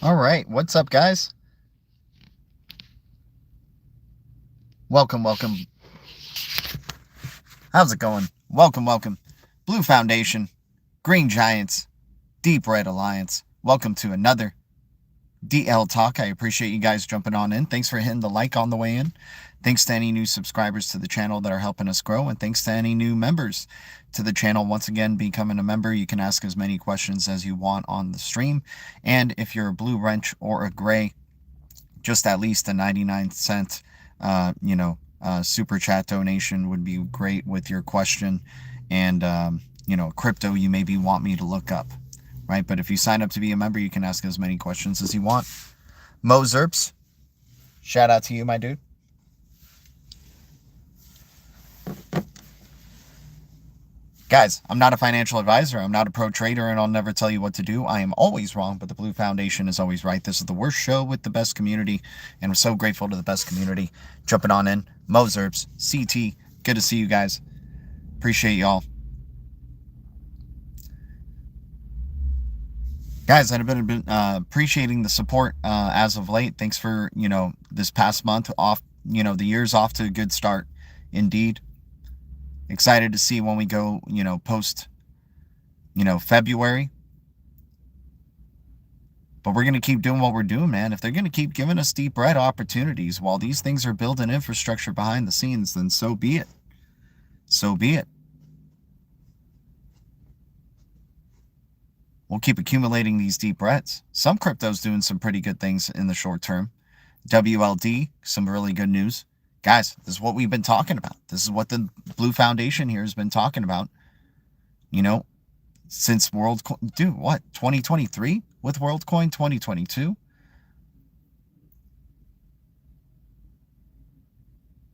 All right, what's up, guys? Welcome. How's it going? Welcome. Blue Foundation, Green Giants, Deep Red Alliance. Welcome to another DL Talk. I appreciate you guys jumping on in. Thanks for hitting the like on the way in. Thanks to any new subscribers to the channel that are helping us grow, and thanks to any new members to the channel. Once again, becoming a member, you can ask as many questions as you want on the stream. And if you're a blue wrench or a gray, just at least a 99-cent, super chat donation would be great with your question and, crypto you maybe want me to look up, right? But if you sign up to be a member, you can ask as many questions as you want. Mo Zerps, shout out to you, my dude. Guys, I'm not a financial advisor. I'm not a pro trader, and I'll never tell you what to do. I am always wrong, but the Blue Foundation is always right. This is the worst show with the best community, and we're so grateful to the best community. Jumping on in. Mo Zerps, CT, good to see you guys. Appreciate y'all. Guys, I've been appreciating the support as of late. Thanks for, this past month off, the year's off to a good start. Indeed. Excited to see when we go, post, February. But we're going to keep doing what we're doing, man. If they're going to keep giving us deep red opportunities while these things are building infrastructure behind the scenes, then so be it. So be it. We'll keep accumulating these deep reds. Some crypto's doing some pretty good things in the short term. WLD, some really good news. Guys, this is what we've been talking about. This is what the Blue Foundation here has been talking about, since WorldCoin. Dude, what? 2023 with WorldCoin 2022?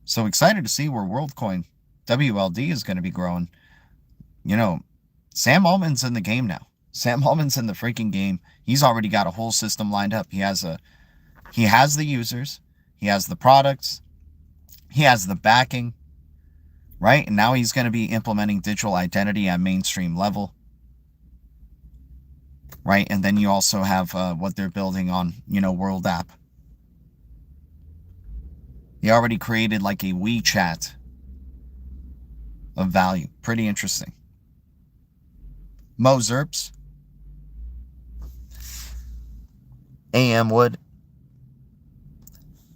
So excited to see where WorldCoin WLD is going to be growing. Sam Altman's in the game now. Sam Altman's in the freaking game. He's already got a whole system lined up. He has the users. He has the products. He has the backing, right? And now he's going to be implementing digital identity at mainstream level, right? And then you also have what they're building on, World App. He already created like a WeChat of value. Pretty interesting. Mo Zerps. AM Wood.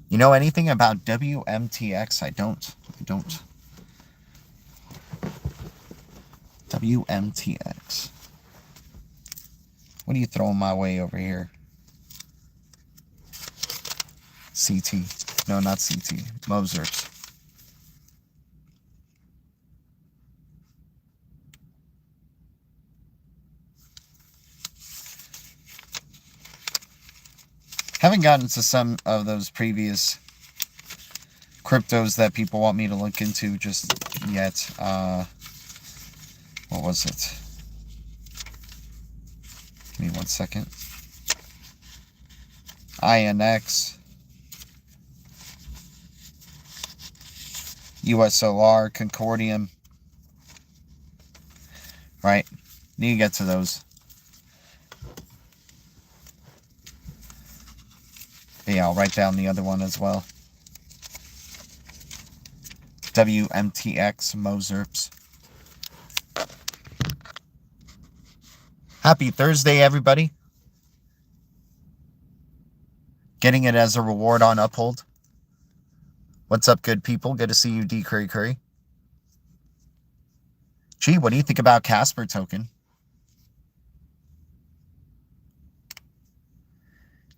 You know anything about WMTX? I don't. WMTX. What are you throwing my way over here? CT. No, not CT. Mo Zerps. Haven't gotten to some of those previous cryptos that people want me to look into just yet. What was it? Give me 1 second. INX. USOR, Concordium. Right. Need to get to those. Yeah, I'll write down the other one as well. WMTX, Mo Zerps. Happy Thursday, everybody. Getting it as a reward on Uphold. What's up, good people? Good to see you, D. Curry. Gee, what do you think about Casper token?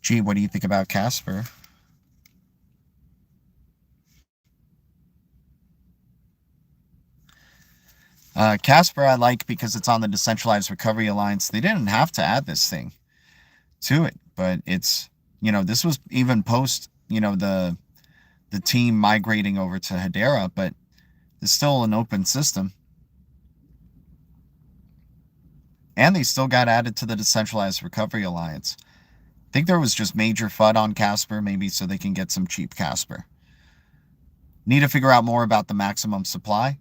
Gee, what do you think about Casper? Casper I like because it's on the Decentralized Recovery Alliance. They didn't have to add this thing to it, but it's, this was even post, the team migrating over to Hedera, but it's still an open system. And they still got added to the Decentralized Recovery Alliance. I think there was just major FUD on Casper, maybe so they can get some cheap Casper. Need to figure out more about the maximum supply.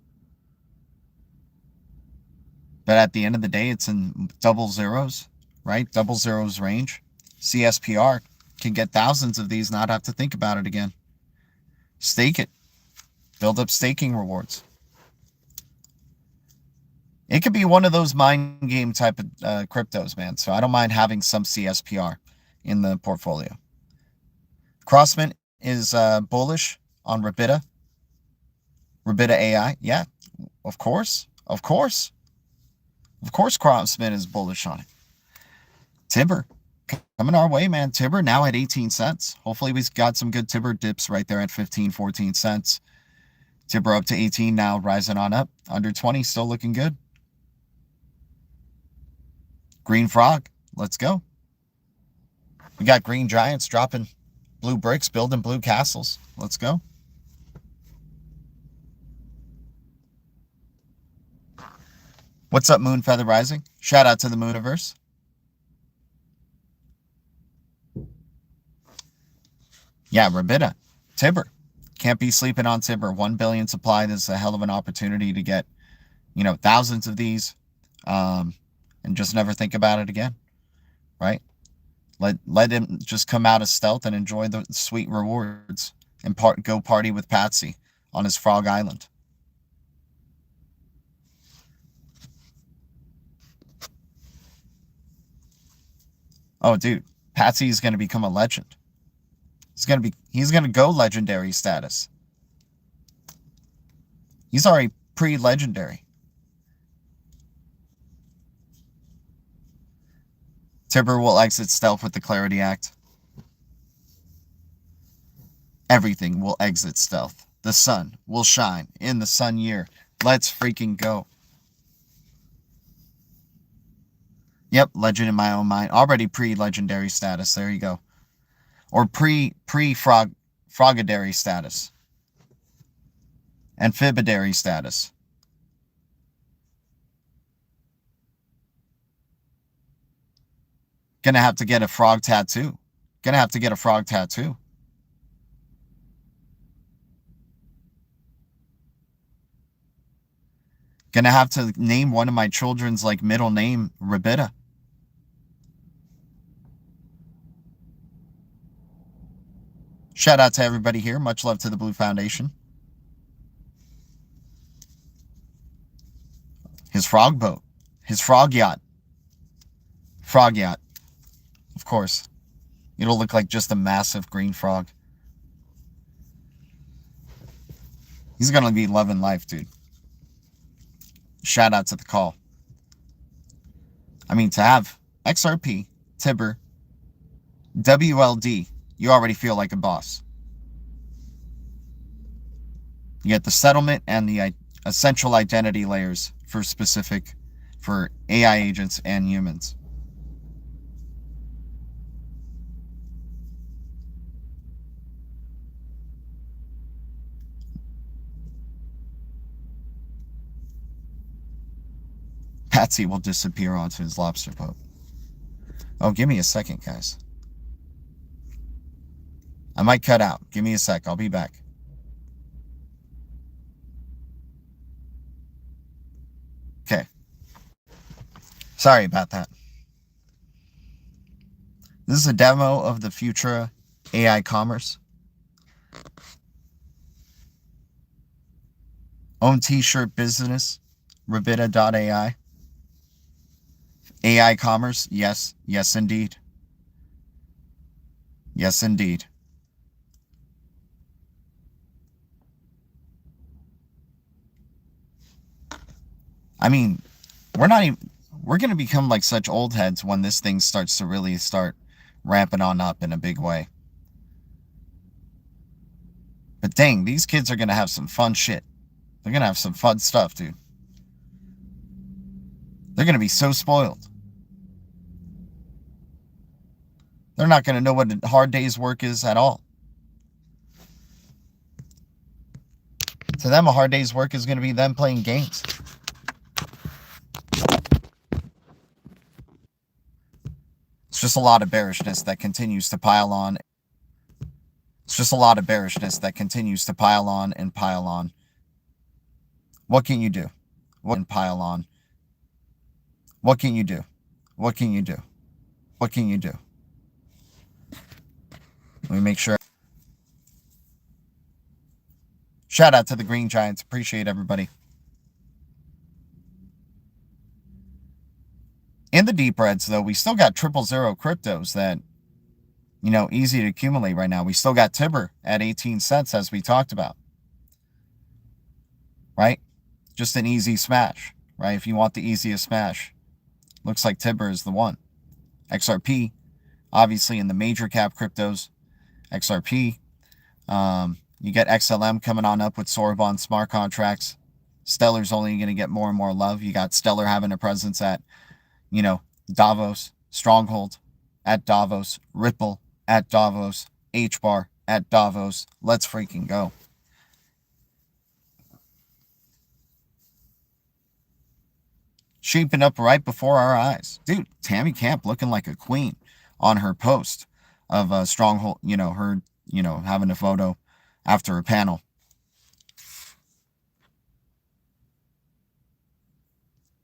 But at the end of the day, it's in double zeros, right? Double zeros range. CSPR. Can get thousands of these, not have to think about it again. Stake it. Build up staking rewards. It could be one of those mind game type of cryptos, man. So I don't mind having some CSPR in the portfolio. Crossman is bullish on Rebita. Rebita AI. Yeah, of course. Of course. Of course Crossman is bullish on it. TIBBIR. Coming our way, man. TIBBIR now at 18 cents. Hopefully we've got some good TIBBIR dips right there at 15, 14 cents. TIBBIR up to 18 now, rising on up. Under 20, still looking good. Green Frog, let's go. We got Green Giants dropping blue bricks, building blue castles. Let's go. What's up, Moon Feather Rising? Shout out to the Mooniverse. Yeah, Rebita. TIBBIR. Can't be sleeping on TIBBIR. 1 billion supply. This is a hell of an opportunity to get, you know, thousands of these. And just never think about it again, right? Let him just come out of stealth and enjoy the sweet rewards and go party with Patsy on his Frog Island. Oh, dude, Patsy is going to become a legend. He's going to go legendary status. He's already pre-legendary. TIBBIR will exit stealth with the Clarity Act. Everything will exit stealth. The sun will shine in the sun year. Let's freaking go. Yep, legend in my own mind. Already pre-legendary status. There you go. Or pre-frogadary status. Amphibidary status. Gonna have to get a frog tattoo. Gonna have to get a frog tattoo. Gonna have to name one of my children's like middle name Rebita. Shout out to everybody here. Much love to the Blue Foundation. His frog boat. His frog yacht. Frog yacht. Of course. It'll look like just a massive green frog. He's going to be loving life, dude. Shout out to the call. I mean, to have XRP, TIBBIR, WLD, you already feel like a boss. You get the settlement and the essential identity layers for AI agents and humans. Patsy will disappear onto his lobster boat. Oh, give me a second, guys. I might cut out. Give me a sec. I'll be back. Okay. Sorry about that. This is a demo of the Futura AI Commerce. Own t-shirt business, Rebita.ai. AI commerce, yes. Yes, indeed. Yes, indeed. I mean, we're going to become like such old heads when this thing starts to really start ramping on up in a big way. But dang, these kids are going to have some fun shit. They're going to have some fun stuff, dude. They're going to be so spoiled. They're not going to know what a hard day's work is at all. To them, a hard day's work is going to be them playing games. It's just a lot of bearishness that continues to pile on. It's just a lot of bearishness that continues to pile on and pile on. What can you do? What can pile on? What can you do? What can you do? What can you do? Let me make sure. Shout out to the Green Giants. Appreciate everybody. In the deep reds, though, we still got 000 cryptos that, you know, easy to accumulate right now. We still got TIBBIR at 18 cents, as we talked about. Right? Just an easy smash, right? If you want the easiest smash, looks like TIBBIR is the one. XRP, obviously in the major cap cryptos, XRP. You get XLM coming on up with Sorbonne smart contracts. Stellar's only going to get more and more love. You got Stellar having a presence at, you know, Davos, Stronghold at Davos, Ripple at Davos, HBAR at Davos. Let's freaking go. Shaping up right before our eyes. Dude, Tammy Camp looking like a queen on her post of Stronghold, you know, her, you know, having a photo after a panel.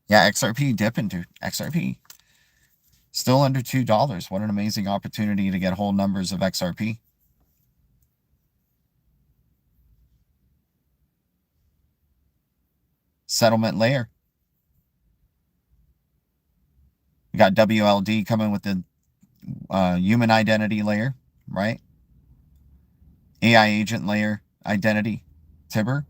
Yeah, XRP dipping, dude. XRP still under $2. What an amazing opportunity to get whole numbers of XRP. Settlement layer. We got WLD coming with the human identity layer, right? AI agent layer identity, TIBBIR.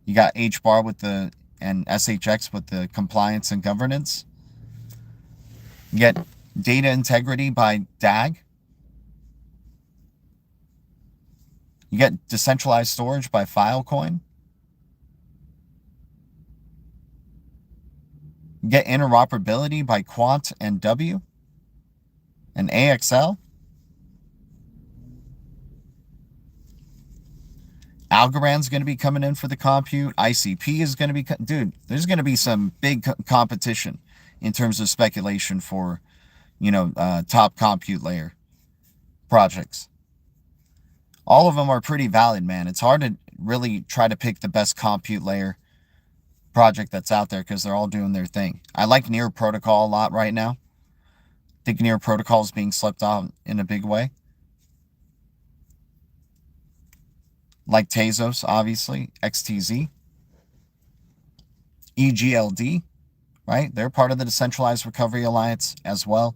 You got HBAR with the, and SHX with the compliance and governance. You get data integrity by DAG. You get decentralized storage by Filecoin. You get interoperability by Quant and W and AXL. Algorand's going to be coming in for the compute. ICP is going to be... Dude, there's going to be some big competition in terms of speculation for, you know, top compute layer projects. All of them are pretty valid, man. It's hard to really try to pick the best compute layer project that's out there because they're all doing their thing. I like Near Protocol a lot right now. I think Near Protocol is being slept on in a big way. Like Tezos, obviously, XTZ, EGLD, right? They're part of the Decentralized Recovery Alliance as well.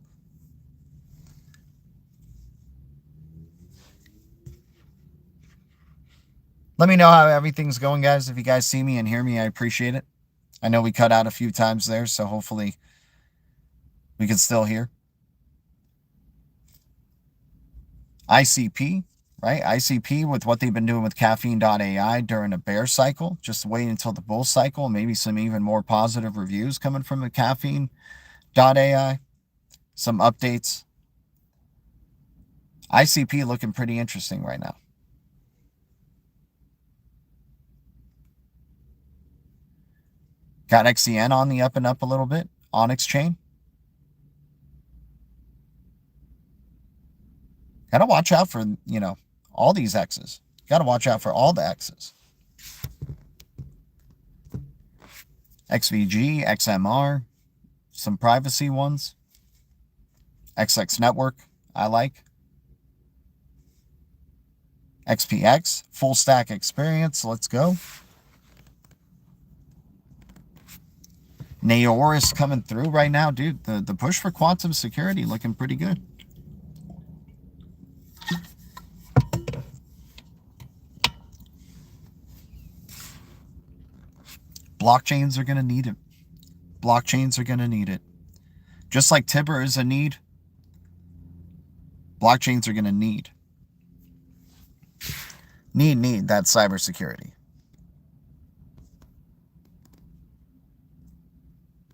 Let me know how everything's going, guys. If you guys see me and hear me, I appreciate it. I know we cut out a few times there, so hopefully we can still hear. ICP. Right? ICP with what they've been doing with caffeine.ai during a bear cycle. Just wait until the bull cycle. Maybe some even more positive reviews coming from the caffeine.ai. Some updates. ICP looking pretty interesting right now. Got XCN on the up and up a little bit. Onyx chain. Got to watch out for, you know, all these X's. Got to watch out for all the X's. XVG, XMR, some privacy ones. XX Network, I like. XPX, full stack experience. Let's go. Naoris coming through right now, dude. The push for quantum security looking pretty good. Blockchains are going to need it. Blockchains are going to need it. Just like TIBBIR is a need, blockchains are going to need that cybersecurity.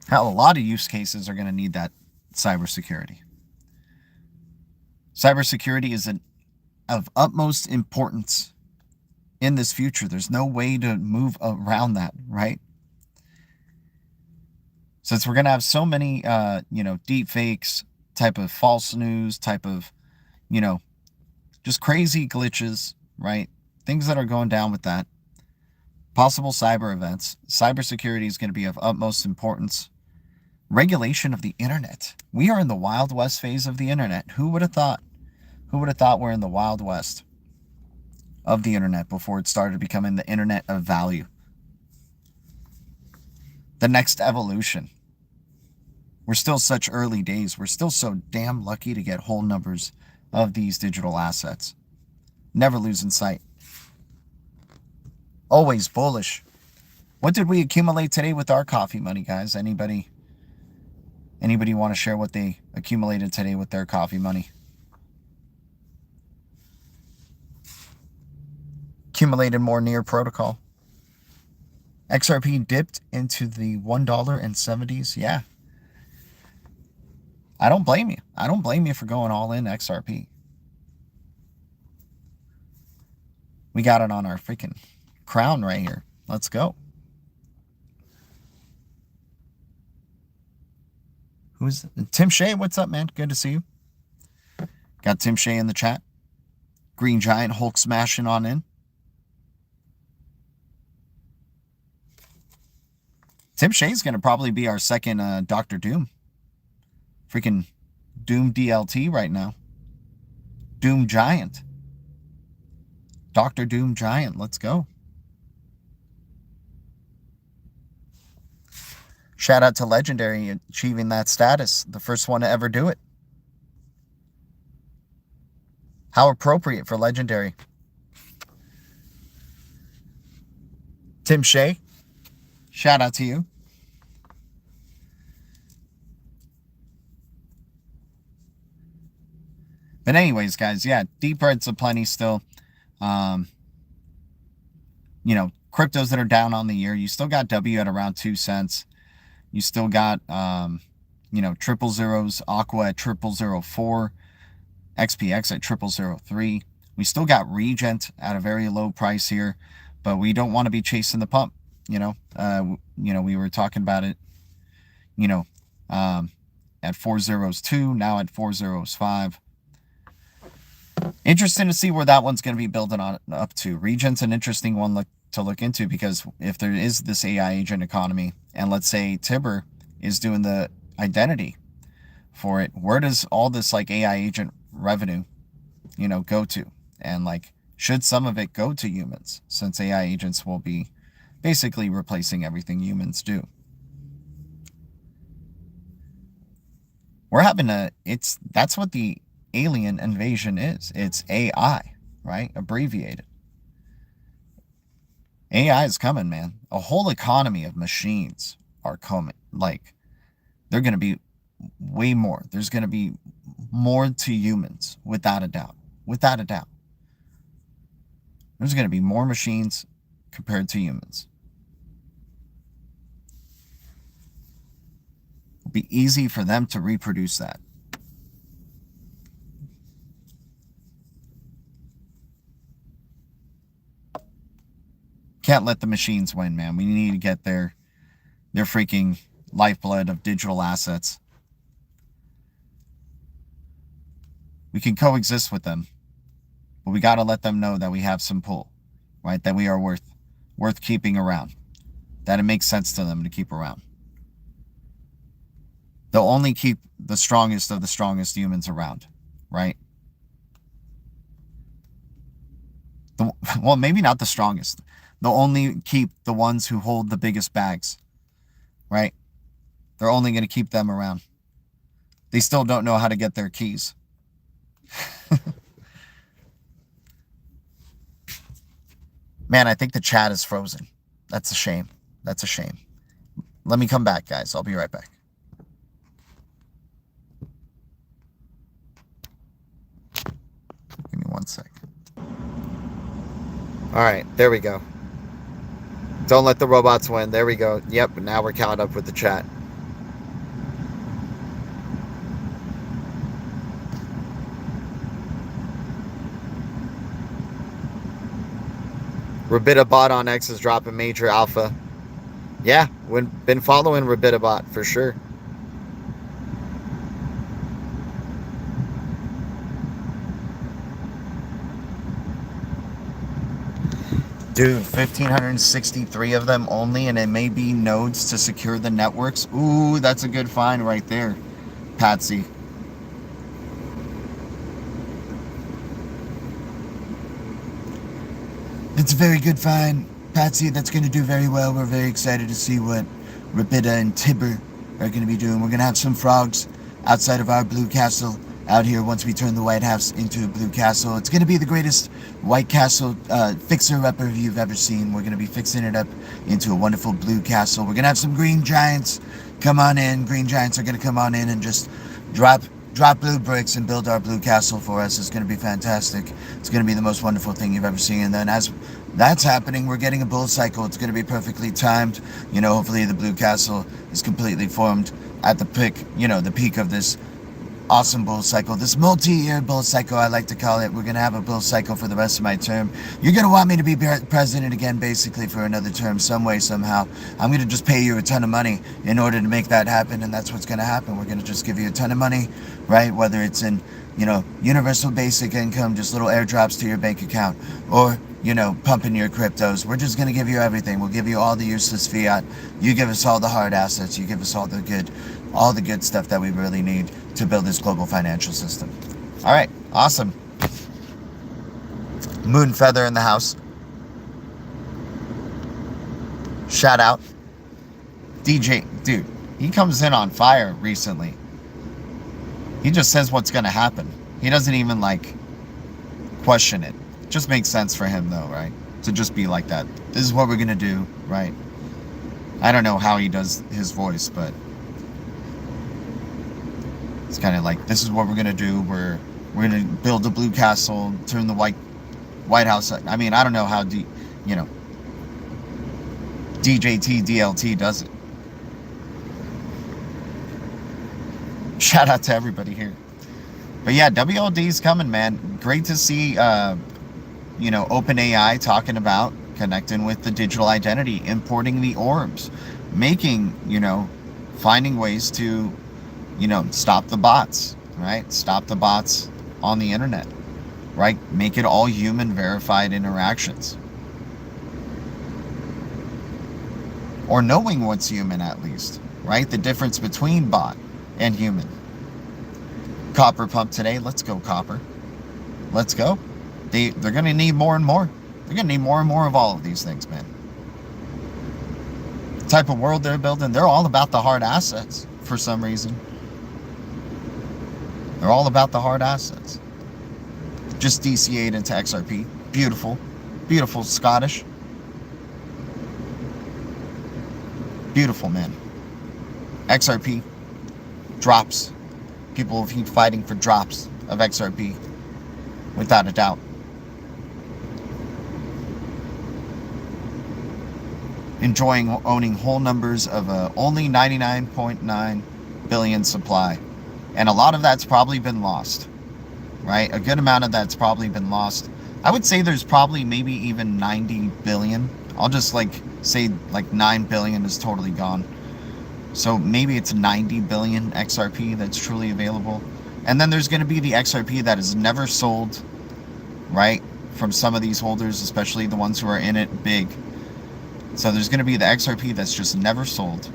Hell, a lot of use cases are going to need that cybersecurity. Cybersecurity is of utmost importance in this future. There's no way to move around that, right? Since we're going to have so many, you know, deep fakes, type of false news, type of, you know, just crazy glitches, right? Things that are going down with that. Possible cyber events. Cybersecurity is going to be of utmost importance. Regulation of the internet. We are in the Wild West phase of the internet. Who would have thought? Who would have thought we're in the Wild West of the internet before it started becoming the internet of value? The next evolution. We're still such early days. We're still so damn lucky to get whole numbers of these digital assets. Never losing sight. Always bullish. What did we accumulate today with our coffee money, guys? Anybody want to share what they accumulated today with their coffee money? Accumulated more near protocol. XRP dipped into the $1.70s. Yeah. I don't blame you. I don't blame you for going all in XRP. We got it on our freaking crown right here. Let's go. Who's Tim Shea? What's up, man? Good to see you. Got Tim Shea in the chat. Green Giant Hulk smashing on in. Tim Shea's going to probably be our second Dr. Doom. Freaking Doom DLT right now. Doom Giant. Dr. Doom Giant. Let's go. Shout out to Legendary achieving that status. The first one to ever do it. How appropriate for Legendary. Tim Shea. Shout out to you. But anyways, guys, yeah, deep reds aplenty still. You know, cryptos that are down on the year. You still got W at around 2 cents. You still got, you know, 000s, Aqua at 0004, XPX at 0003. We still got Regent at a very low price here, but we don't want to be chasing the pump. You know, we were talking about it, you know, at 402, now at 405. Interesting to see where that one's going to be building on up to. Regent's an interesting one to look into, because if there is this AI agent economy, and let's say TIBBIR is doing the identity for it, where does all this like AI agent revenue, you know, go to? And like, should some of it go to humans, since AI agents will be basically replacing everything humans do? We're having that's what the alien invasion is. It's AI, right? Abbreviated. AI is coming, man. A whole economy of machines are coming. Like, they're going to be way more. There's going to be more to humans, without a doubt. Without a doubt. There's going to be more machines compared to humans. It'll be easy for them to reproduce that. Can't let the machines win, man. We need to get their freaking lifeblood of digital assets. We can coexist with them, but we got to let them know that we have some pull, right? That we are worth keeping around. That it makes sense to them to keep around. They'll only keep the strongest of the strongest humans around, right? Well, maybe not the strongest. They'll only keep the ones who hold the biggest bags, right? They're only going to keep them around. They still don't know how to get their keys. Man, I think the chat is frozen. That's a shame. That's a shame. Let me come back, guys. I'll be right back. Give me 1 sec. All right, there we go. Don't let the robots win. There we go. Yep, now we're caught up with the chat. Rabitabot on X is dropping major alpha. Yeah, been following Rabitabot for sure. Dude, 1,563 of them only, and it may be nodes to secure the networks. Ooh, that's a good find right there, Patsy. That's a very good find, Patsy. That's going to do very well. We're very excited to see what Rapida and TIBBIR are going to be doing. We're going to have some frogs outside of our blue castle out here once we turn the White House into a blue castle. It's going to be the greatest White Castle fixer-upper you've ever seen. We're going to be fixing it up into a wonderful blue castle. We're going to have some green giants come on in. Green giants are going to come on in and just drop blue bricks and build our blue castle for us. It's going to be fantastic. It's going to be the most wonderful thing you've ever seen. And then as that's happening, we're getting a bull cycle. It's going to be perfectly timed. You know, hopefully the blue castle is completely formed at the peak, the peak of this awesome bull cycle, this multi-year bull cycle, I like to call it. We're going to have a bull cycle for the rest of my term. You're going to want me to be president again, basically, for another term, some way, somehow. I'm going to just pay you a ton of money in order to make that happen, and that's what's going to happen. We're going to just give you a ton of money, right? Whether it's in, universal basic income, just little airdrops to your bank account, or, pumping your cryptos. We're just going to give you everything. We'll give you all the useless fiat. You give us all the hard assets. You give us all the good stuff that we really need to build this global financial system. All right, awesome. Moon Feather in the house. Shout out. DJ, dude, he comes in on fire recently. He just says what's going to happen. He doesn't even, question it. It just makes sense for him, though, right? To just be like that. This is what we're going to do, right? I don't know how he does his voice, but it's kind of like, this is what we're going to do. We're going to build a blue castle, turn the White House. I mean, I don't know how, DJT, DLT does it. Shout out to everybody here. But yeah, WLD is coming, man. Great to see, OpenAI talking about connecting with the digital identity, importing the orbs, making, finding ways to, stop the bots, right? Stop the bots on the internet, right? Make it all human verified interactions. Or knowing what's human, at least, right? The difference between bot and human. Copper pump today. Let's go, copper. Let's go. They're going to need more and more. They're going to need more and more of all of these things, man. The type of world they're building, they're all about the hard assets for some reason. They're all about the hard assets. Just DCA'd into XRP. Beautiful. Beautiful Scottish. Beautiful, man. XRP. Drops. People will keep fighting for drops of XRP. Without a doubt. Enjoying owning whole numbers of only 99.9 billion supply. And a lot of that's probably been lost. Right? A good amount of that's probably been lost. I would say there's probably maybe even 90 billion. I'll just say 9 billion is totally gone. So maybe it's 90 billion XRP that's truly available. And then there's going to be the XRP that is never sold, right? From some of these holders, especially the ones who are in it big. So there's going to be the XRP that's just never sold.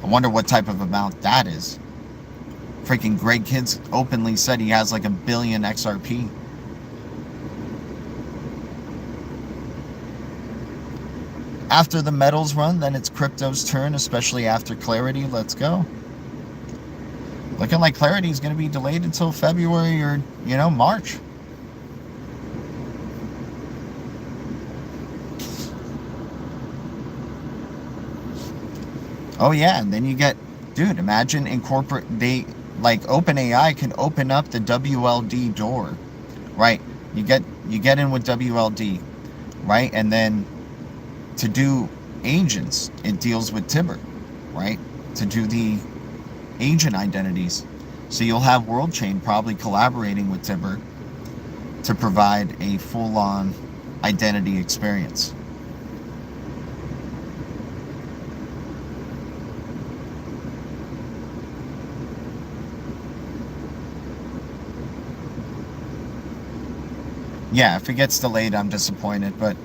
I wonder what type of amount that is. Freaking Greg Kids openly said he has 1 billion XRP. After the metals run, then it's crypto's turn, especially after Clarity. Let's go. Looking like Clarity is going to be delayed until February or, March. Oh, yeah, and then you get, dude, imagine OpenAI can open up the WLD door, right? You get in with WLD, right? And then to do agents, it deals with TIBBIR, right? To do the agent identities. So you'll have WorldChain probably collaborating with TIBBIR to provide a full-on identity experience. Yeah, if it gets delayed, I'm disappointed, but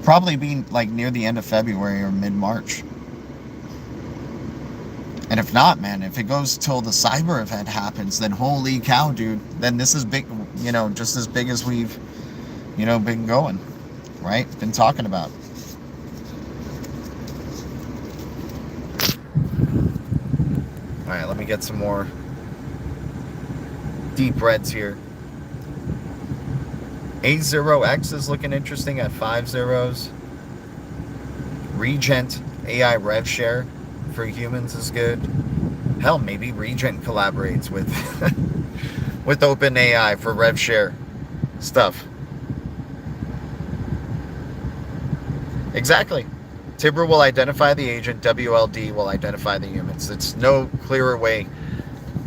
probably being near the end of February or mid-March. And if not, man, if it goes till the cyber event happens, then holy cow, dude, then this is big, just as big as we've, been going. right? Been talking about. All right, let me get some more deep reds here. A0X is looking interesting at 5 zeros. Regent AI rev share for humans is good. Hell, maybe Regent collaborates with with OpenAI for rev share stuff. Exactly. TIBBIR will identify the agent, WLD will identify the humans. It's no clearer way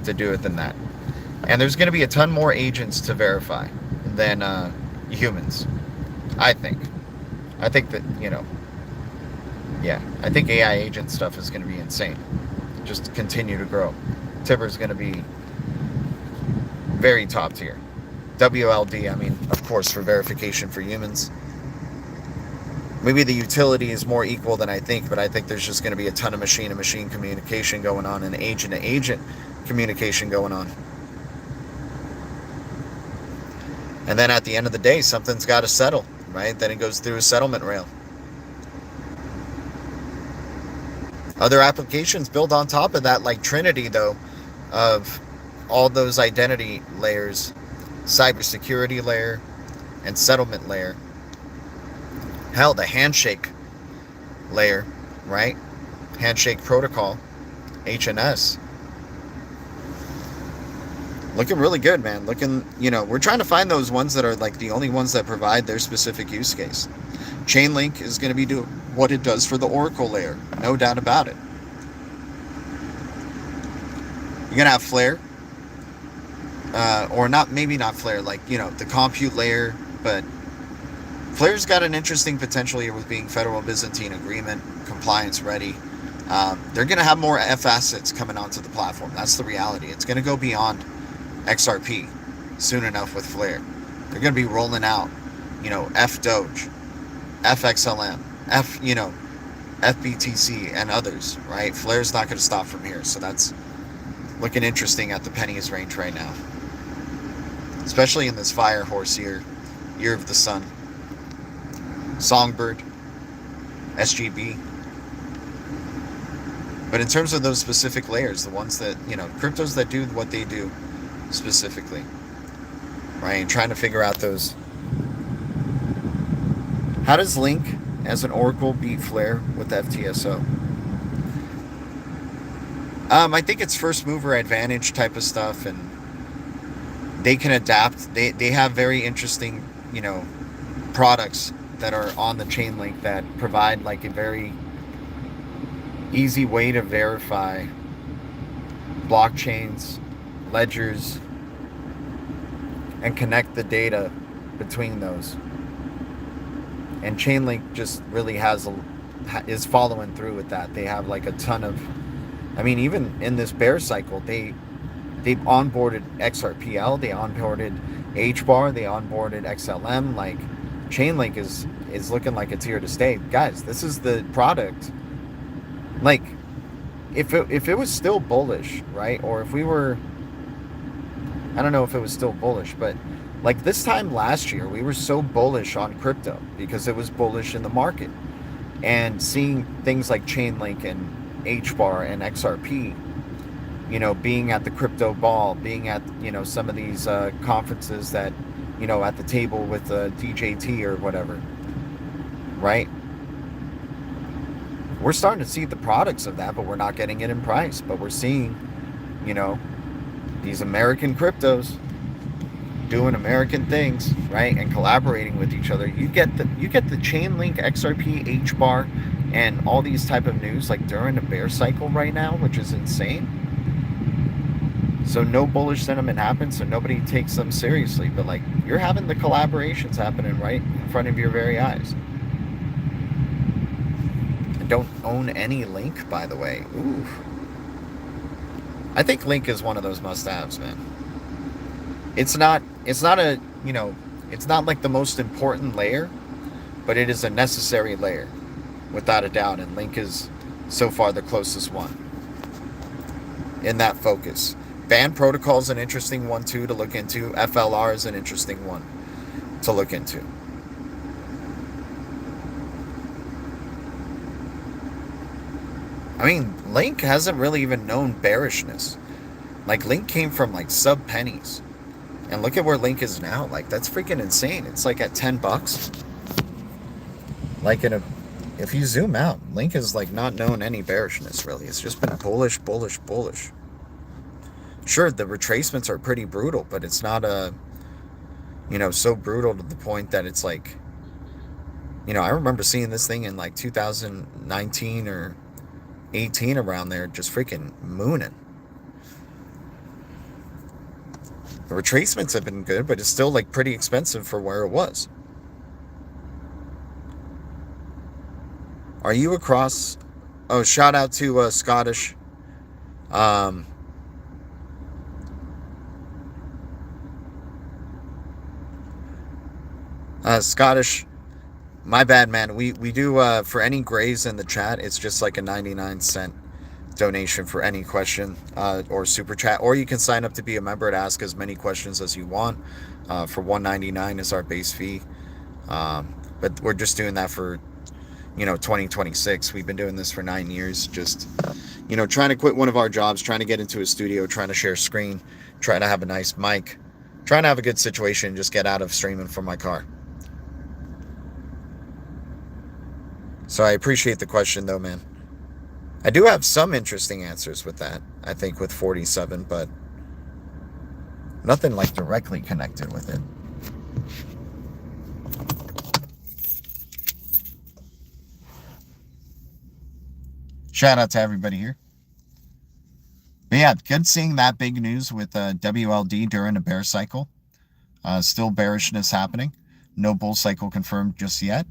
to do it than that. And there's going to be a ton more agents to verify than humans, I think. I think that, you know, yeah, I think AI agent stuff is going to be insane. Just continue to grow. TIBBIR is going to be very top tier. WLD, I mean, of course, for verification for humans. Maybe the utility is more equal than I think, but I think there's just going to be a ton of machine-to-machine communication going on and agent-to-agent communication going on. And then at the end of the day, something's got to settle, right? Then it goes through a settlement rail. Other applications built on top of that, like Trinity, though, of all those identity layers, cybersecurity layer and settlement layer. Hell, the handshake layer, right? Handshake protocol, HNS. Looking really good, man. Looking, you know, we're trying to find those ones that are like the only ones that provide their specific use case. Chainlink is going to be doing what it does for the Oracle layer. No doubt about it. You're going to have Flare. Or not, maybe not Flare, like, you know, the compute layer, but Flare's got an interesting potential here with being Federal Byzantine Agreement, compliance ready. They're going to have more F assets coming onto the platform. That's the reality. It's going to go beyond XRP soon enough with Flare. They're going to be rolling out, you know, F DOGE, FXLM, you know, FBTC and others, right? Flare's not going to stop from here. So that's looking interesting at the pennies range right now. Especially in this fire horse year of the sun. Songbird, SGB. But in terms of those specific layers, the ones that, you know, cryptos that do what they do specifically, right? And trying to figure out those. How does Link as an Oracle beat Flare with FTSO? I think it's first mover advantage type of stuff, and they can adapt. They have very interesting, you know, products that are on the Chainlink that provide like a very easy way to verify blockchains, ledgers, and connect the data between those. And Chainlink just really is following through with that. They have like a ton of, I mean, even in this bear cycle, they've onboarded XRPL, they onboarded HBAR, they onboarded XLM. Like, Chainlink is looking like it's here to stay. Guys, this is the product. Like, if it was still bullish, right? Or if we were, I don't know if it was still bullish, but like this time last year, we were so bullish on crypto because it was bullish in the market. And seeing things like Chainlink and HBAR and XRP, you know, being at the crypto ball, being at, you know, some of these conferences that, you know, at the table with DJT or whatever, right? We're starting to see the products of that, but we're not getting it in price. But we're seeing, you know, these American cryptos doing American things, right? And collaborating with each other. You get the Chainlink, XRP, HBAR, and all these type of news like during a bear cycle right now, which is insane. So no bullish sentiment happens, so nobody takes them seriously. But like, you're having the collaborations happening right in front of your very eyes. I don't own any Link, by the way. Ooh. I think Link is one of those must-haves, man. It's not a, you know, it's not like the most important layer, but it is a necessary layer, without a doubt. And Link is so far the closest one in that focus. Band protocol is an interesting one too to look into. FLR is an interesting one to look into. I mean, Link hasn't really even known bearishness. Like, Link came from, like, sub pennies. And look at where Link is now. Like, that's freaking insane. It's like at $10. Like, if you zoom out, Link has, like, not known any bearishness, really. It's just been bullish, bullish, bullish. Sure, the retracements are pretty brutal, but it's not so brutal to the point that it's like, I remember seeing this thing in like 2019 or 18 around there, just freaking mooning. The retracements have been good, but it's still like pretty expensive for where it was. Are you across? Oh, shout out to Scottish. Scottish, my bad, man. We do, for any grays in the chat, it's just like a 99-cent donation for any question or super chat. Or you can sign up to be a member to ask as many questions as you want. For $1.99 is our base fee. But we're just doing that for, 2026. We've been doing this for 9 years. Just, trying to quit one of our jobs, trying to get into a studio, trying to share screen, trying to have a nice mic, trying to have a good situation, just get out of streaming from my car. So I appreciate the question, though, man. I do have some interesting answers with that, I think, with 47, but nothing like directly connected with it. Shout out to everybody here. But yeah, good seeing that big news with WLD during a bear cycle. Still bearishness happening. No bull cycle confirmed just yet.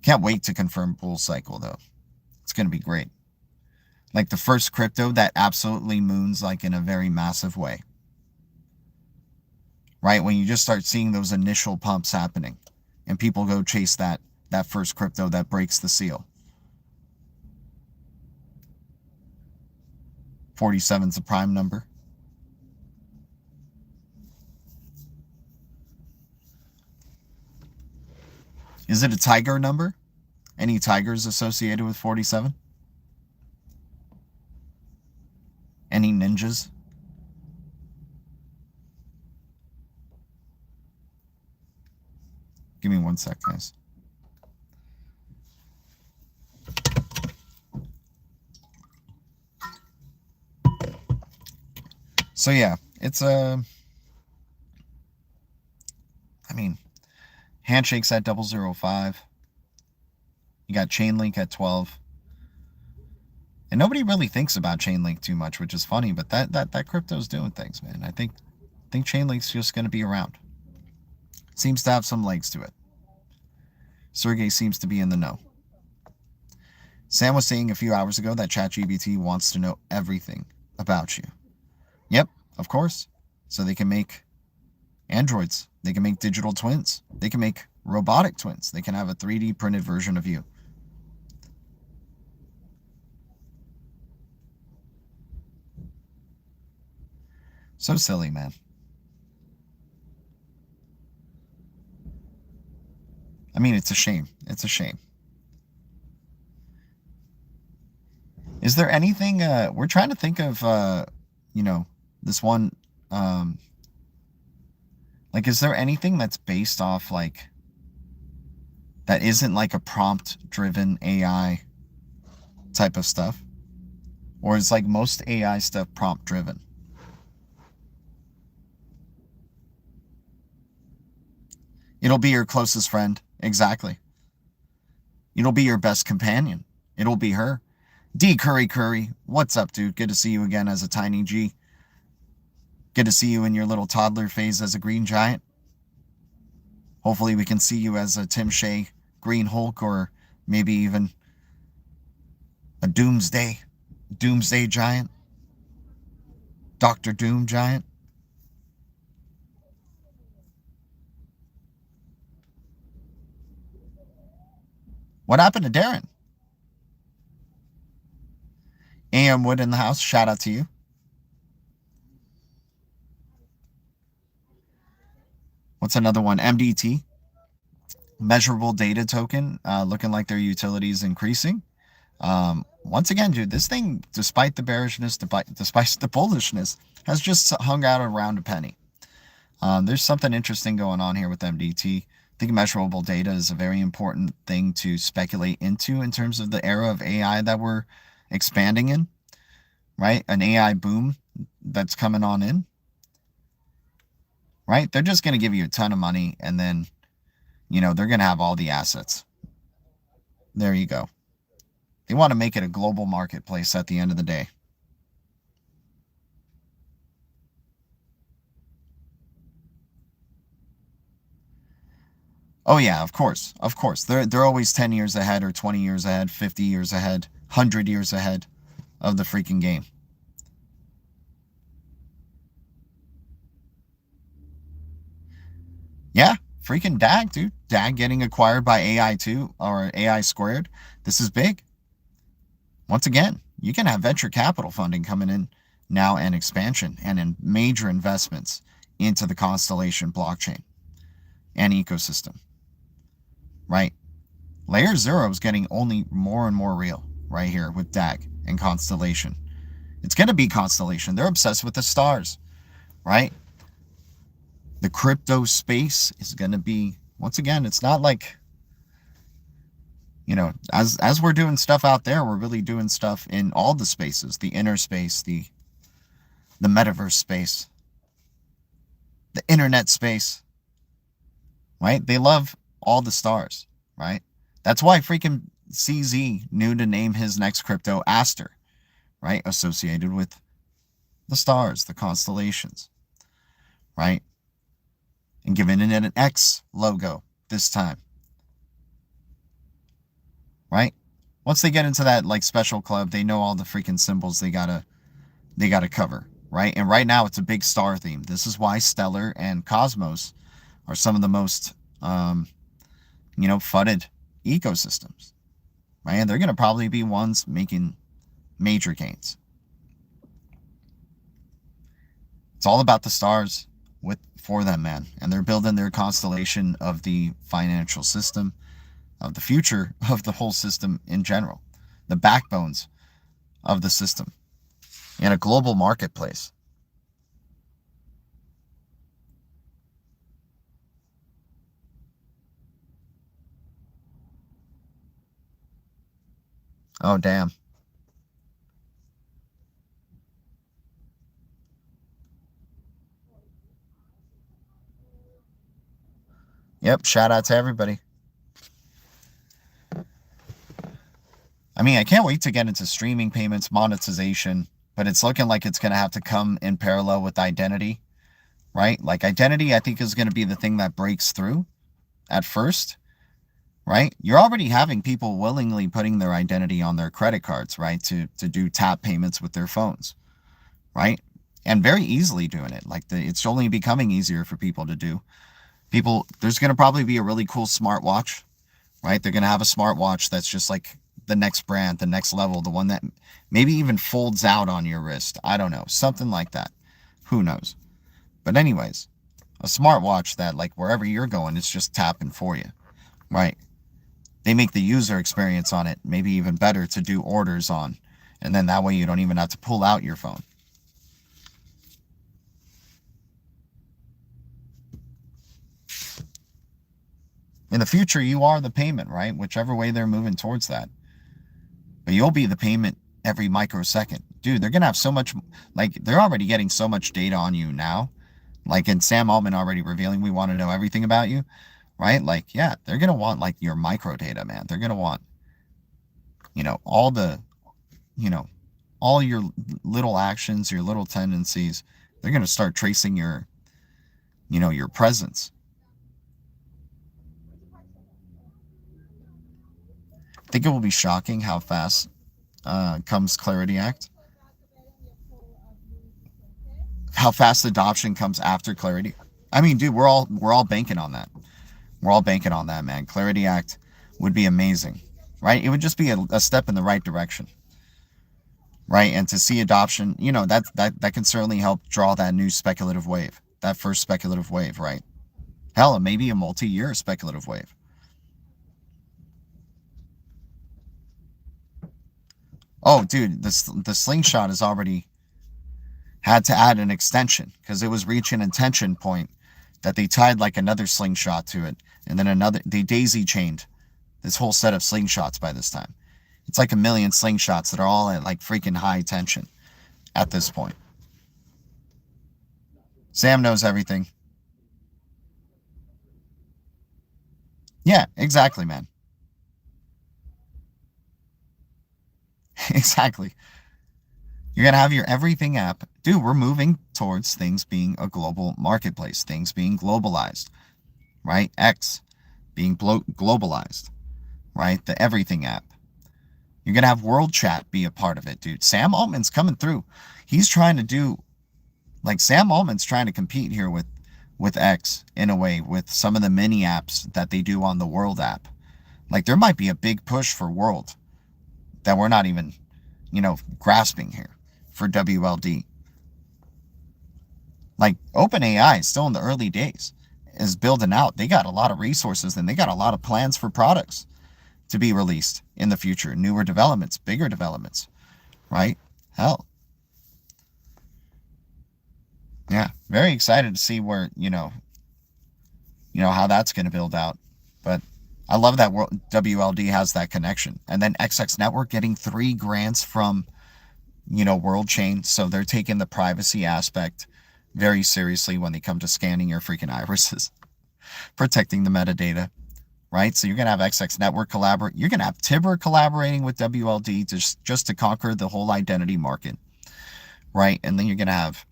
Can't wait to confirm bull cycle, though. It's going to be great. Like the first crypto that absolutely moons like in a very massive way. Right? When you just start seeing those initial pumps happening and people go chase that first crypto that breaks the seal. 47 is a prime number. Is it a tiger number? Any tigers associated with 47? Any ninjas? Give me 1 sec, guys. So yeah, it's Handshake's at 005. You got Chainlink at 12. And nobody really thinks about Chainlink too much, which is funny, but that crypto's doing things, man. I think Chainlink's just going to be around. Seems to have some legs to it. Sergey seems to be in the know. Sam was saying a few hours ago that ChatGPT wants to know everything about you. Yep, of course. So they can make androids. They can make digital twins. They can make robotic twins. They can have a 3D printed version of you. So silly, man. I mean, it's a shame. It's a shame. Is there anything, we're trying to think of, this one, like, is there anything that's based off, like, that isn't like a prompt-driven AI type of stuff? Or is, like, most AI stuff prompt-driven? It'll be your closest friend. Exactly. It'll be your best companion. It'll be her. D. Curry, what's up, dude? Good to see you again as a tiny G. Good to see you in your little toddler phase as a green giant. Hopefully we can see you as a Tim Shea Green Hulk, or maybe even a Doomsday giant. Dr. Doom giant. What happened to Darren? AM Wood in the house. Shout out to you. What's another one? MDT. Measurable data token. Looking like their utility is increasing. Once again, dude, this thing, despite the bearishness, despite the bullishness, has just hung out around a penny. There's something interesting going on here with MDT. I think measurable data is a very important thing to speculate into in terms of the era of AI that we're expanding in, right? An AI boom that's coming on in, right? They're just going to give you a ton of money, and then, you know, they're going to have all the assets. There you go. They want to make it a global marketplace at the end of the day. Oh yeah, of course. Of course. They're always 10 years ahead or 20 years ahead, 50 years ahead, 100 years ahead of the freaking game. Yeah, freaking DAG, dude. DAG getting acquired by AI2 or AI squared. This is big. Once again, you can have venture capital funding coming in now, and expansion and in major investments into the Constellation blockchain and ecosystem, right? Layer 0 is getting only more and more real right here with DAG and Constellation. It's going to be Constellation. They're obsessed with the stars, right? The crypto space is going to be, once again, it's not like, you know, as we're doing stuff out there, we're really doing stuff in all the spaces, the inner space, the metaverse space, the internet space, right? They love all the stars, right? That's why freaking CZ knew to name his next crypto Aster, right? Associated with the stars, the constellations, right? And giving it an X logo this time, right? Once they get into that like special club, they know all the freaking symbols they gotta cover, right? And right now it's a big star theme. This is why Stellar and Cosmos are some of the most you know, fudded ecosystems, right? And they're going to probably be ones making major gains. It's all about the stars for them, man. And they're building their constellation of the financial system, of the future of the whole system in general, the backbones of the system in a global marketplace. Oh, damn. Yep, shout out to everybody. I mean, I can't wait to get into streaming payments, monetization, but it's looking like it's going to have to come in parallel with identity, right? Like identity, I think, is going to be the thing that breaks through at first, right? You're already having people willingly putting their identity on their credit cards, right? To do tap payments with their phones, right? And very easily doing it. Like it's only becoming easier for people to do. There's going to probably be a really cool smartwatch, right? They're going to have a smartwatch that's just like the next brand, the next level, the one that maybe even folds out on your wrist. I don't know, something like that. Who knows? But anyways, a smartwatch that like wherever you're going, it's just tapping for you, right? They make the user experience on it maybe even better to do orders on. And then that way you don't even have to pull out your phone. In the future, you are the payment, right? Whichever way they're moving towards that. But you'll be the payment every microsecond. Dude, they're going to have so much, like, they're already getting so much data on you now. Like, and Sam Altman already revealing we want to know everything about you, right? Like, yeah, they're going to want, like, your micro data, man. They're going to want, you know, all the, you know, all your little actions, your little tendencies. They're going to start tracing your, you know, your presence. I think it will be shocking how fast comes Clarity Act. How fast adoption comes after Clarity. I mean, dude, we're all banking on that. We're all banking on that, man. Clarity Act would be amazing, right? It would just be a step in the right direction, right? And to see adoption, you know, that can certainly help draw that new speculative wave, that first speculative wave, right? Hell, maybe a multi-year speculative wave. Oh, dude, the slingshot has already had to add an extension because it was reaching a tension point that they tied like another slingshot to it. And then they daisy chained this whole set of slingshots by this time. It's like a million slingshots that are all at like freaking high tension at this point. Sam knows everything. Yeah, exactly, man. Exactly. You're going to have your everything app. Dude, we're moving towards things being a global marketplace, things being globalized, right? X being globalized, right? The everything app. You're going to have World Chat be a part of it, dude. Sam Altman's coming through. He's trying to do, like, Sam Altman's trying to compete here with X in a way, with some of the mini apps that they do on the World app. Like, there might be a big push for World that we're not even, grasping here for WLD. Like, OpenAI is still in the early days, is building out. They got a lot of resources and they got a lot of plans for products to be released in the future. Newer developments, bigger developments, right? Hell. Yeah, very excited to see where, how that's going to build out. But I love that WLD has that connection. And then XX Network getting 3 grants from, World Chain. So they're taking the privacy aspect very seriously when they come to scanning your freaking irises, protecting the metadata, right? So you're going to have XX Network collaborate. You're going to have TIBBIR collaborating with WLD just to conquer the whole identity market, right? And then you're going to have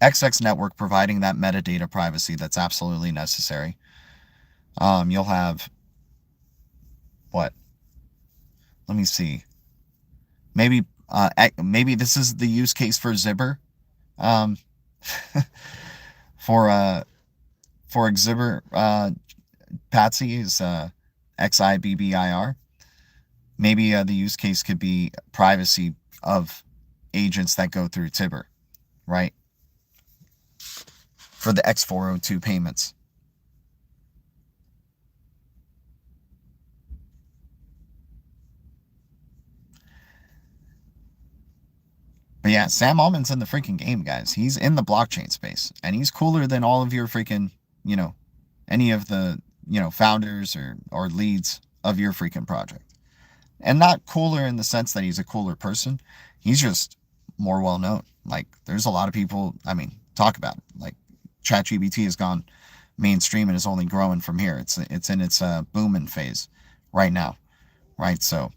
XX Network providing that metadata privacy that's absolutely necessary. You'll have what? Let me see. Maybe this is the use case for XBAR. For XBAR, Patsy is XIBBIR. Maybe the use case could be privacy of agents that go through TIBBIR, right? For the X402 payments. But yeah, Sam Altman's in the freaking game, guys. He's in the blockchain space, and he's cooler than all of your freaking, any of the, founders or leads of your freaking project. And not cooler in the sense that he's a cooler person. He's just more well known. Like, there's a lot of people, talk about it. Like, ChatGPT has gone mainstream and is only growing from here. It's in its booming phase right now, right? So,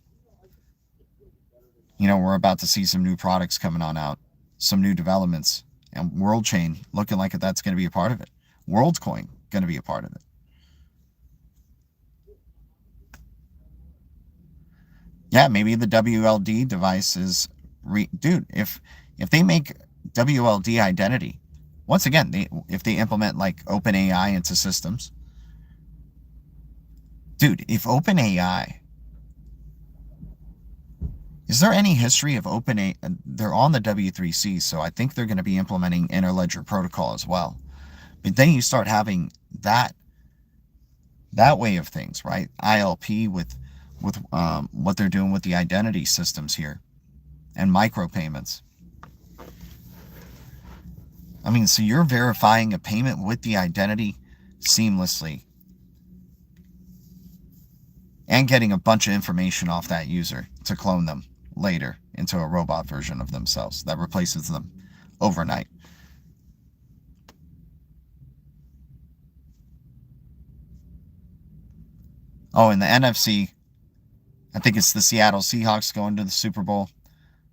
we're about to see some new products coming on out, some new developments, and World Chain looking like that's going to be a part of it. WorldCoin going to be a part of it. Yeah, maybe the WLD device is, dude, if they make WLD identity, once again, if they implement like OpenAI into systems, dude, if OpenAI, is there any history of OpenAI? They're on the W3C, so I think they're going to be implementing Interledger Protocol as well. But then you start having that way of things, right? ILP with what they're doing with the identity systems here and micropayments. So you're verifying a payment with the identity seamlessly and getting a bunch of information off that user to clone them later into a robot version of themselves that replaces them overnight. Oh, in the NFC, I think it's the Seattle Seahawks going to the Super Bowl.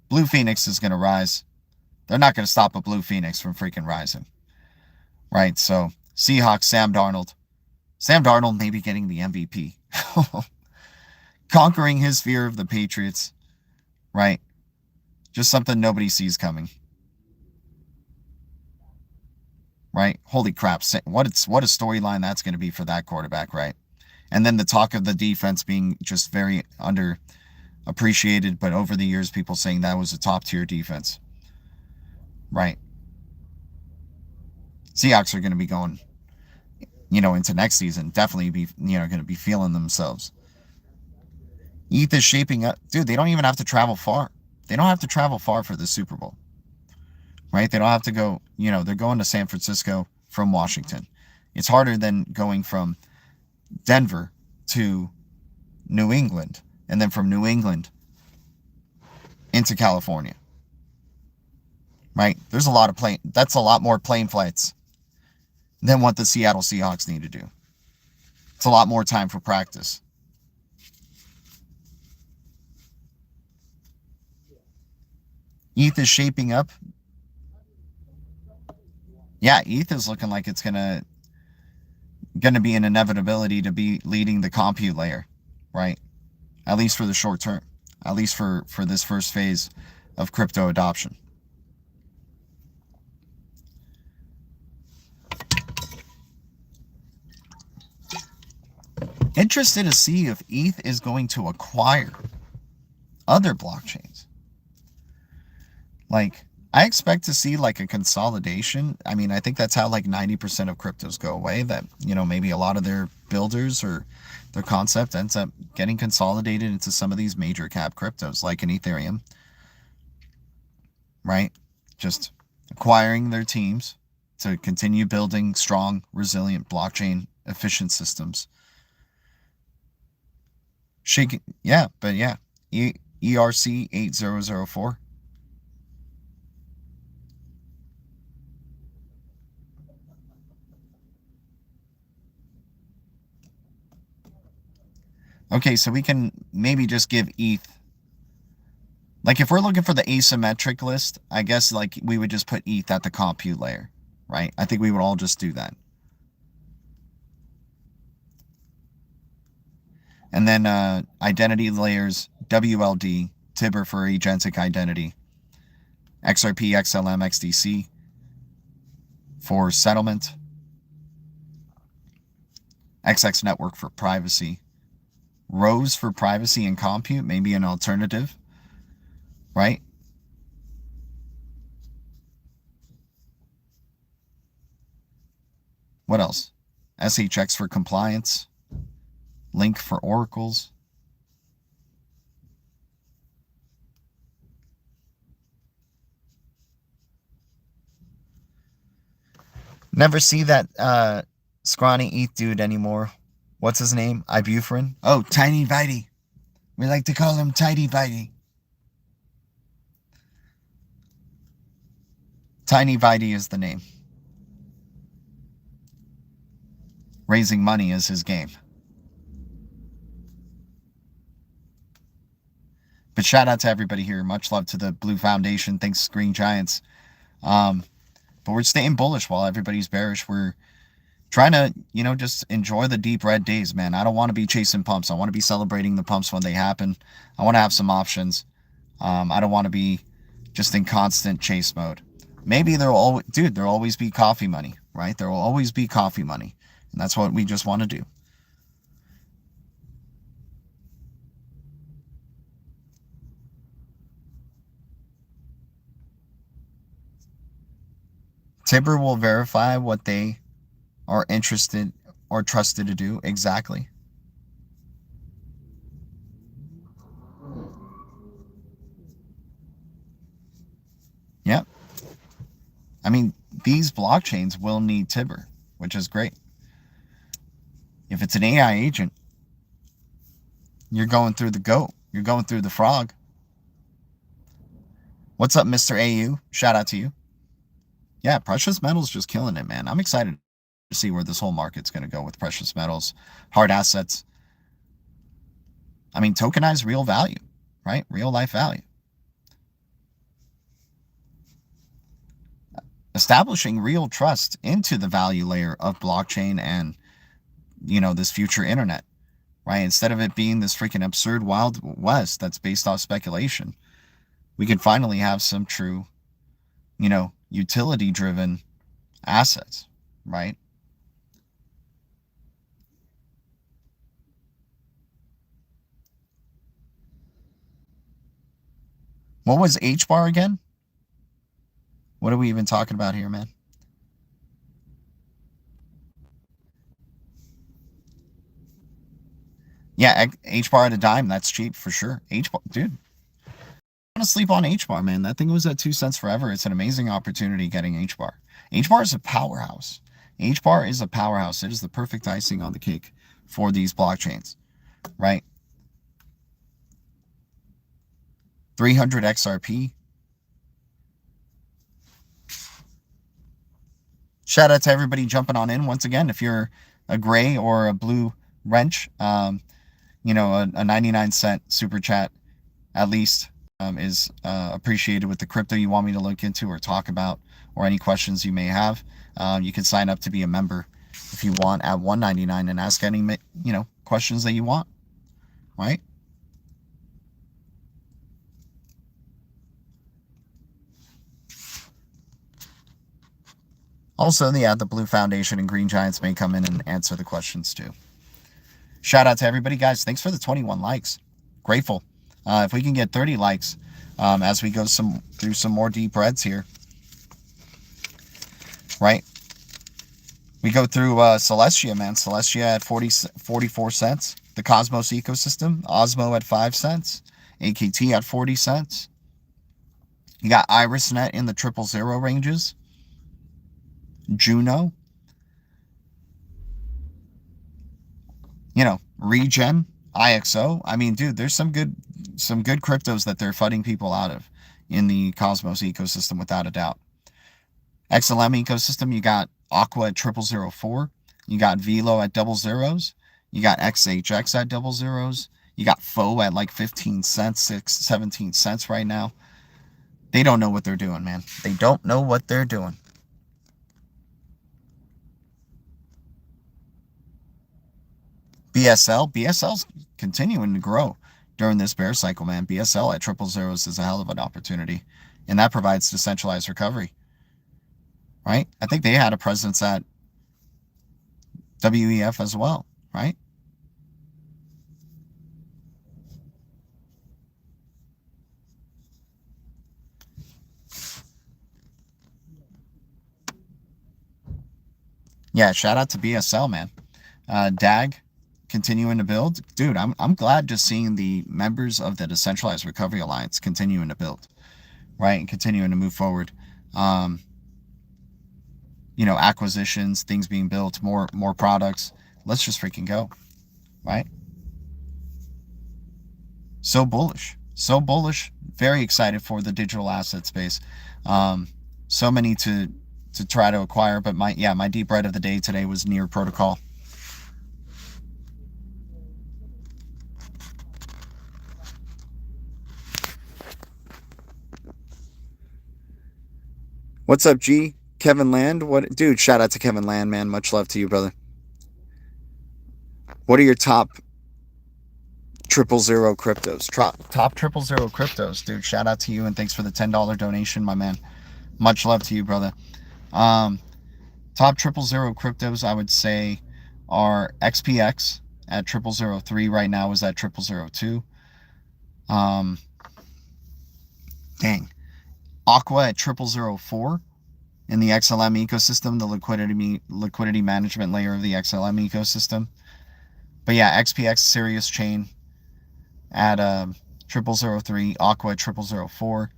Blue Phoenix is going to rise. They're not going to stop a Blue Phoenix from freaking rising. Right? So, Seahawks, Sam Darnold. Sam Darnold maybe getting the MVP. Conquering his fear of the Patriots. Right? Just something nobody sees coming. Right? Holy crap. What a storyline that's going to be for that quarterback, right? And then the talk of the defense being just very underappreciated, but over the years, people saying that was a top-tier defense. Right. Seahawks are going to be going, into next season, definitely be, going to be feeling themselves. ETH is shaping up. Dude, they don't even have to travel far. They don't have to travel far for the Super Bowl, right? They don't have to go, they're going to San Francisco from Washington. It's harder than going from Denver to New England, and then from New England into California, right? There's a lot of that's a lot more plane flights than what the Seattle Seahawks need to do. It's a lot more time for practice. ETH is shaping up. Yeah, ETH is looking like it's gonna be an inevitability to be leading the compute layer, right? At least for the short term, at least for this first phase of crypto adoption. Interested to see if ETH is going to acquire other blockchains. Like, I expect to see like a consolidation. I mean, I think that's how like 90% of cryptos go away, that, maybe a lot of their builders or their concept ends up getting consolidated into some of these major cap cryptos like an Ethereum, right? Just acquiring their teams to continue building strong, resilient blockchain efficient systems. ERC 8004. Okay, so we can maybe just give ETH. Like, if we're looking for the asymmetric list, I guess, like, we would just put ETH at the compute layer, right? I think we would all just do that. And then identity layers, WLD, TIBBIR for agentic identity, XRP, XLM, XDC for settlement, XX network for privacy, Rose for privacy and compute, maybe an alternative, right? What else? SHX for compliance, Link for oracles. Never see that scrawny ETH dude anymore. What's his name? Ibuprofen? Oh, Tiny Bitey. We like to call him Tidy Bitey. Tiny Bitey is the name. Raising money is his game. But shout out to everybody here. Much love to the Blue Foundation. Thanks, Green Giants. But we're staying bullish while everybody's bearish. We're trying to, just enjoy the deep red days, man. I don't want to be chasing pumps. I want to be celebrating the pumps when they happen. I want to have some options. I don't want to be just in constant chase mode. Maybe there'll always be coffee money, right? There will always be coffee money. And that's what we just want to do. TIBBIR will verify what they are interested or trusted to do. Exactly. Yep. I mean, these blockchains will need TIBBIR, which is great. If it's an AI agent, you're going through the goat. You're going through the frog. What's up, Mr. AU? Shout out to you. Yeah, precious metals just killing it, man. I'm excited to see where this whole market's going to go with precious metals, hard assets. I mean, tokenized real value, right? Real life value. Establishing real trust into the value layer of blockchain and, this future internet, right? Instead of it being this freaking absurd Wild West that's based off speculation, we can finally have some true, utility-driven assets, right? What was HBAR again? What are we even talking about here, man? Yeah, HBAR at a dime. That's cheap for sure. HBAR, dude. I want to sleep on HBAR, man. That thing was at 2 cents forever. It's an amazing opportunity getting HBAR. HBAR is a powerhouse. HBAR is a powerhouse. It is the perfect icing on the cake for these blockchains, right? 300 XRP. Shout out to everybody jumping on in. Once again, if you're a gray or a blue wrench, you know, a 99-cent super chat at least is appreciated with the crypto you want me to look into or talk about, or any questions you may have. You can sign up to be a member if you want at $1.99 and ask any, you know, questions that you want, right? Also, yeah, the Blue Foundation and Green Giants may come in and answer the questions too. Shout out to everybody, guys. Thanks for the 21 likes. Grateful. If we can get 30 likes as we go through some more deep reds here, right? We go through Celestia, man. Celestia at 44 cents. The Cosmos ecosystem. Osmo at 5 cents. AKT at 40 cents. You got IrisNet in the 000 ranges. Juno. You know, Regen, IXO. I mean, dude, there's some good cryptos that they're fighting people out of in the Cosmos ecosystem without a doubt. XLM ecosystem, you got Aqua at 0004. You got Velo at 00s. You got XHX at 00s. You got FO at like 15 cents, 17 cents right now. They don't know what they're doing, man. They don't know what they're doing. BSL's continuing to grow during this bear cycle, man. BSL at 000s is a hell of an opportunity, and that provides decentralized recovery, right? I think they had a presence at WEF as well, right? Yeah, shout out to BSL, man. DAG continuing to build. Dude, I'm glad just seeing the members of the Decentralized Recovery Alliance continuing to build, right? And continuing to move forward. You know, acquisitions, things being built, more products. Let's just freaking go, right? So bullish. Very excited for the digital asset space. So many to try to acquire, but my deep red of the day today was Near Protocol. What's up, G? Kevin Land? What, dude? Shout out to Kevin Land, man. Much love to you, brother. What are your top 000 cryptos? Top 000 cryptos, dude. Shout out to you and thanks for the $10 donation, my man. Much love to you, brother. Top 000 cryptos, I would say, are XPX at 0003. Right now is at 0002. Dang. Aqua at 0004 in the XLM ecosystem, the liquidity management layer of the XLM ecosystem. But yeah, XPX Sirius chain at 0003, Aqua at 0004,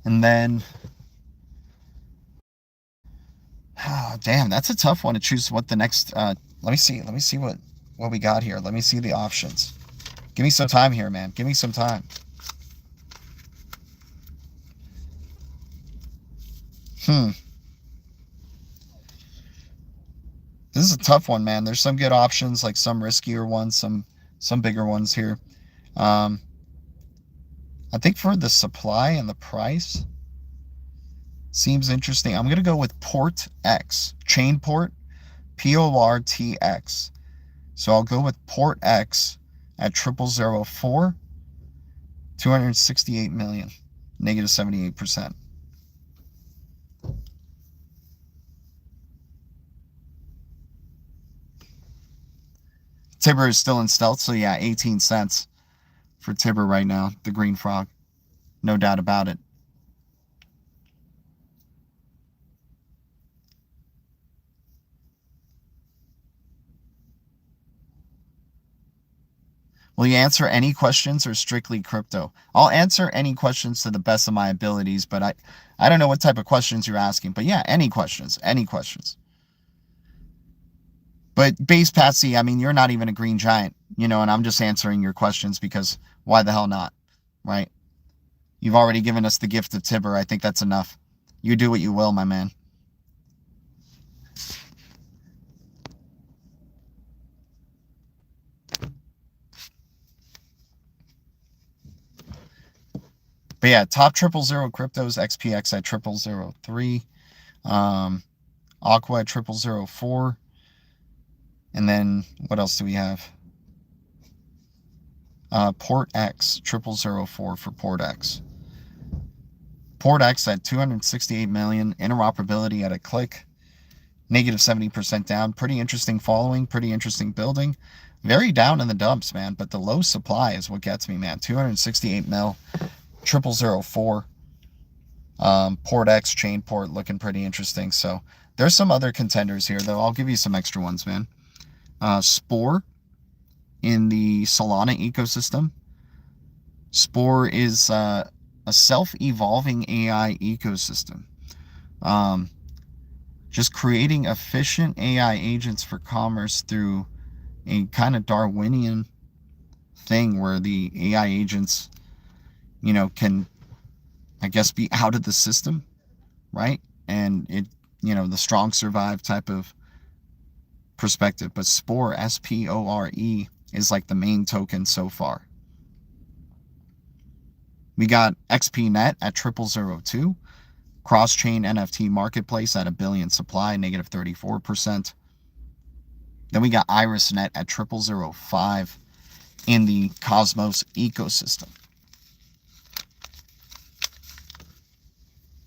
and then damn, that's a tough one to choose what the next. Let me see what we got here. Let me see the options. Give me some time here, man. Give me some time. This is a tough one, man. There's some good options, like some riskier ones, some bigger ones here. I think for the supply and the price, seems interesting. I'm gonna go with Port X, Chain Port, PORTX. So I'll go with Port X at 0004, 268 million, negative 78%. TIBBIR is still in stealth, so yeah, 18 cents for TIBBIR right now, the green frog. No doubt about it. Will you answer any questions or strictly crypto? I'll answer any questions to the best of my abilities, but I don't know what type of questions you're asking. But yeah, any questions, any questions. But base Patsy, I mean, you're not even a green giant, you know, and I'm just answering your questions because why the hell not, right? You've already given us the gift of TIBBIR. I think that's enough. You do what you will, my man. But yeah, top 000 cryptos, XPX at 0003, Aqua at 0004, and then what else do we have? Port X 0004 for Port X. Port X at 268 million, interoperability at a click, negative 70% down. Pretty interesting following, pretty interesting building. Very down in the dumps, man, but the low supply is what gets me, man. 268 mil, 0004. Port X, chain port, looking pretty interesting. So there's some other contenders here, though. I'll give you some extra ones, man. Spore in the Solana ecosystem. Spore is a self-evolving AI ecosystem. Just creating efficient AI agents for commerce through a kind of Darwinian thing where the AI agents, you know, can, I guess, be out of the system, right? And it, you know, the strong survive type of perspective. But Spore, S-P-O-R-E, is like the main token so far. We got XPNet at 0002. Cross-chain NFT marketplace at 1 billion supply, negative 34%. Then we got IrisNet at 0005 in the Cosmos ecosystem.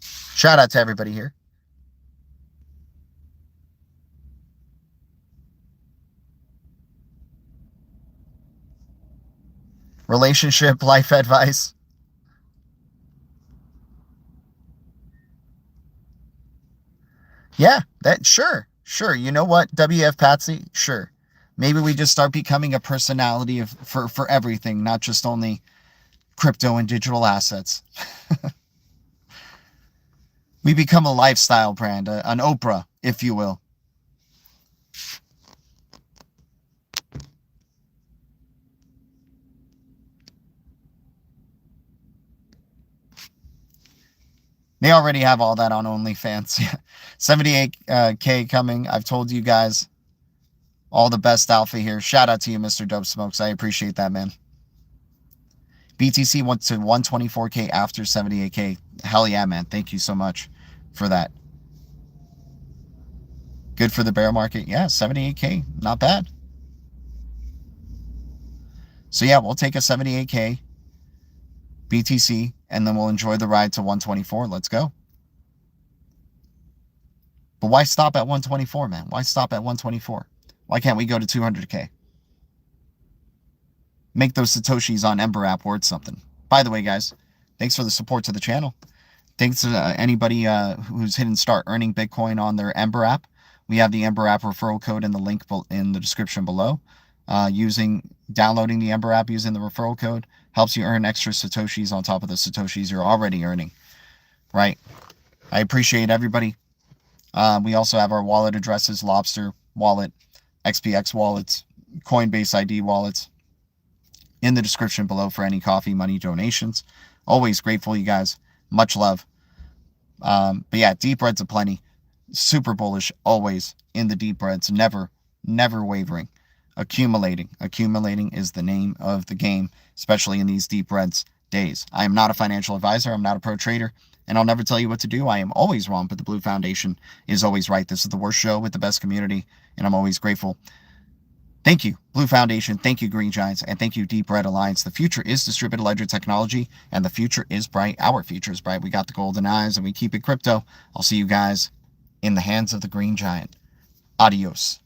Shout out to everybody here. Relationship, life advice. Yeah, that sure. You know what, WF Patsy? Sure. Maybe we just start becoming a personality for everything, not just only crypto and digital assets. We become a lifestyle brand, an Oprah, if you will. They already have all that on OnlyFans. 78K coming. I've told you guys all the best alpha here. Shout out to you, Mr. Dope Smokes. I appreciate that, man. BTC went to 124K after 78K. Hell yeah, man. Thank you so much for that. Good for the bear market. Yeah, 78K. Not bad. So yeah, we'll take a 78K BTC, and then we'll enjoy the ride to 124. Let's go. But why stop at 124, man? Why stop at 124? Why can't we go to 200K? Make those Satoshis on Ember app worth something. By the way, guys, thanks for the support to the channel. Thanks to anybody who's hit and start earning Bitcoin on their Ember app. We have the Ember app referral code in the link in the description below. Downloading the Ember app using the referral code helps you earn extra Satoshis on top of the Satoshis you're already earning, right? I appreciate everybody. We also have our wallet addresses, LOBSTR wallet, XPX wallets, Coinbase ID wallets in the description below for any coffee money donations. Always grateful, you guys. Much love. But yeah, deep reds aplenty. Super bullish, always in the deep reds. Never wavering. Accumulating is the name of the game, especially in these deep reds days. I am not a financial advisor. I'm not a pro trader, and I'll never tell you what to do. I am always wrong, but the Blue Foundation is always right. This is the worst show with the best community, and I'm always grateful. Thank you, Blue Foundation. Thank you, Green Giants, and thank you, Deep Red Alliance. The future is distributed ledger technology, and the future is bright. Our future is bright. We got the golden eyes, and we keep it crypto. I'll see you guys in the hands of the Green Giant. Adios.